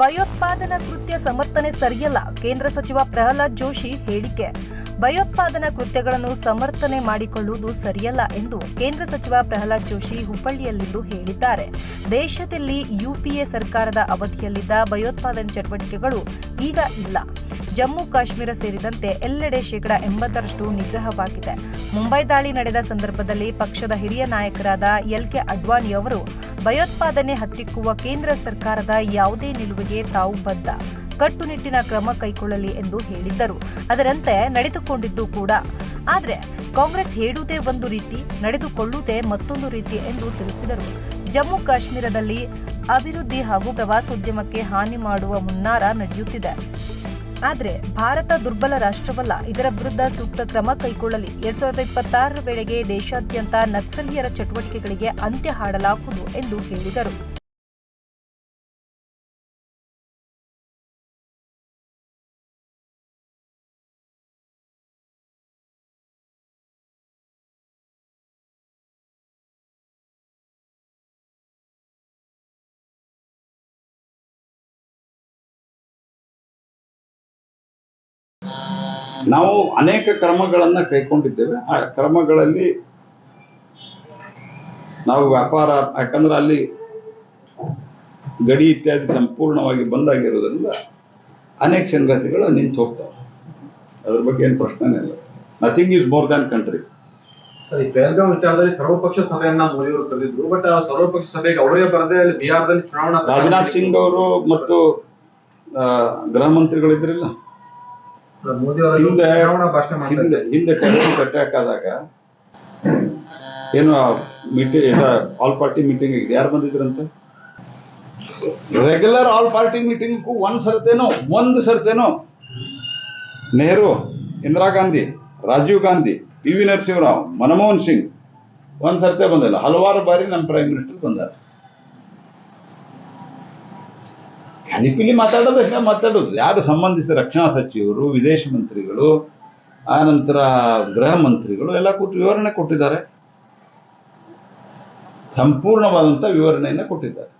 ಭಯೋತ್ಪಾದನಾ ಕೃತ್ಯ ಸಮರ್ಥನೆ ಸರಿಯಲ್ಲ. ಕೇಂದ್ರ ಸಚಿವ ಪ್ರಹ್ಲಾದ್ ಜೋಶಿ ಹೇಳಿಕೆ. ಭಯೋತ್ಪಾದನಾ ಕೃತ್ಯಗಳನ್ನು ಸಮರ್ಥನೆ ಮಾಡಿಕೊಳ್ಳುವುದು ಸರಿಯಲ್ಲ ಎಂದು ಕೇಂದ್ರ ಸಚಿವ ಪ್ರಹ್ಲಾದ್ ಜೋಶಿ ಹುಬ್ಬಳ್ಳಿಯಲ್ಲಿಂದು ಹೇಳಿದ್ದಾರೆ. ದೇಶದಲ್ಲಿ ಯುಪಿಎ ಸರ್ಕಾರದ ಅವಧಿಯಲ್ಲಿದ್ದ ಭಯೋತ್ಪಾದನೆ ಚಟುವಟಿಕೆಗಳು ಈಗ ಇಲ್ಲ. ಜಮ್ಮು ಕಾಶ್ಮೀರ ಸೇರಿದಂತೆ ಎಲ್ಲೆಡೆ 80% ನಿಗ್ರಹವಾಗಿದೆ. ಮುಂಬೈ ದಾಳಿ ನಡೆದ ಸಂದರ್ಭದಲ್ಲಿ ಪಕ್ಷದ ಹಿರಿಯ ನಾಯಕರಾದ ಎಲ್.ಕೆ. ಅಡ್ವಾಣಿ ಅವರು ಭಯೋತ್ಪಾದನೆ ಹತ್ತಿಕ್ಕುವ ಕೇಂದ್ರ ಸರ್ಕಾರದ ಯಾವುದೇ ನಿಲುವಿಗೆ ತಾವು ಬದ್ಧ, ಕಟ್ಟುನಿಟ್ಟಿನ ಕ್ರಮ ಕೈಗೊಳ್ಳಲಿ ಎಂದು ಹೇಳಿದ್ದರು. ಅದರಂತೆ ನಡೆದುಕೊಂಡಿದ್ದು ಕೂಡ. ಆದರೆ ಕಾಂಗ್ರೆಸ್ ಹೇಳುವುದೇ ಒಂದು ರೀತಿ, ನಡೆದುಕೊಳ್ಳುವುದೇ ಮತ್ತೊಂದು ರೀತಿ ಎಂದು ತಿಳಿಸಿದರು. ಜಮ್ಮು ಕಾಶ್ಮೀರದಲ್ಲಿ ಅಭಿವೃದ್ಧಿ ಹಾಗೂ ಪ್ರವಾಸೋದ್ಯಮಕ್ಕೆ ಹಾನಿ ಮಾಡುವ ಹುನ್ನಾರ ನಡೆಯುತ್ತಿದೆ. ಆದರೆ ಭಾರತ ದುರ್ಬಲ ರಾಷ್ಟ್ರವಲ್ಲ. ಇದರ ವಿರುದ್ಧ ಸೂಕ್ತ ಕ್ರಮ ಕೈಗೊಳ್ಳಲಿ. 2026 ವೇಳೆಗೆ ದೇಶಾದ್ಯಂತ ನಕ್ಸಲೀಯರ ಚಟುವಟಿಕೆಗಳಿಗೆ ಅಂತ್ಯ ಹಾಡಲಾಗುವುದು ಎಂದು ಹೇಳಿದರು. ನಾವು ಅನೇಕ ಕ್ರಮಗಳನ್ನು ಕೈಗೊಂಡಿದ್ದೇವೆ. ಆ ಕ್ರಮಗಳಲ್ಲಿ ನಾವು ವ್ಯಾಪಾರ, ಯಾಕಂದ್ರೆ ಅಲ್ಲಿ ಗಡಿ ಇತ್ಯಾದಿ ಸಂಪೂರ್ಣವಾಗಿ ಬಂದಾಗಿರೋದ್ರಿಂದ ಅನೇಕ ಸಂಗತಿಗಳು ನಿಂತು ಹೋಗ್ತವೆ. ಅದ್ರ ಬಗ್ಗೆ ಏನು ಪ್ರಶ್ನೆನೇ ಇಲ್ಲ. Nothing is more than country. ಸರಿ, ಬೆಳಗಾವಿ ವಿಚಾರದಲ್ಲಿ ಸರ್ವಪಕ್ಷ ಸಭೆಯನ್ನ ಮೋದಿಯವರು ಕರೆದಿದ್ರು. ಬಟ್ ಆ ಸರ್ವಪಕ್ಷ ಸಭೆಗೆ ಅವರೇ ಬರದೆ ಅಲ್ಲಿ ಬಿಹಾರದಲ್ಲಿ ಚುನಾವಣಾ ರಾಜನಾಥ್ ಸಿಂಗ್ ಅವರು ಮತ್ತು ಗೃಹ ಮಂತ್ರಿಗಳಿದ್ರಿಲ್ಲ, ಹಿಂದೆ ಟೆರರಿಸ್ಟ್ ಅಟ್ಯಾಕ್ ಆದಾಗ ಏನು ಮೀಟಿಂಗ್, ಆಲ್ ಪಾರ್ಟಿ ಮೀಟಿಂಗ್ ಯಾರು ಬಂದಿದ್ರಂತೆ? ರೆಗ್ಯುಲರ್ ಆಲ್ ಪಾರ್ಟಿ ಮೀಟಿಂಗ್ ಒಂದು ಸರ್ತೆನೋ ನೆಹರು, ಇಂದಿರಾ ಗಾಂಧಿ, ರಾಜೀವ್ ಗಾಂಧಿ, ಪಿ.ವಿ. ನರಸಿಂಹರಾವ್, ಮನಮೋಹನ್ ಸಿಂಗ್ ಒಂದ್ ಸರ್ತೆ ಬಂದಿಲ್ಲ. ಹಲವಾರು ಬಾರಿ ನಮ್ಮ ಪ್ರೈಮ್ ಮಿನಿಸ್ಟರ್ ಬಂದಾರೆ. ಹನಿಪಿಲಿ ಮಾತಾಡೋದು ಯಾರು ಸಂಬಂಧಿಸಿದ ರಕ್ಷಣಾ ಸಚಿವರು, ವಿದೇಶ ಮಂತ್ರಿಗಳು, ಆನಂತರ ಗೃಹ ಮಂತ್ರಿಗಳು ಎಲ್ಲ ಕೂತು ವಿವರಣೆ ಕೊಟ್ಟಿದ್ದಾರೆ. ಸಂಪೂರ್ಣವಾದಂಥ ವಿವರಣೆಯನ್ನು ಕೊಟ್ಟಿದ್ದಾರೆ.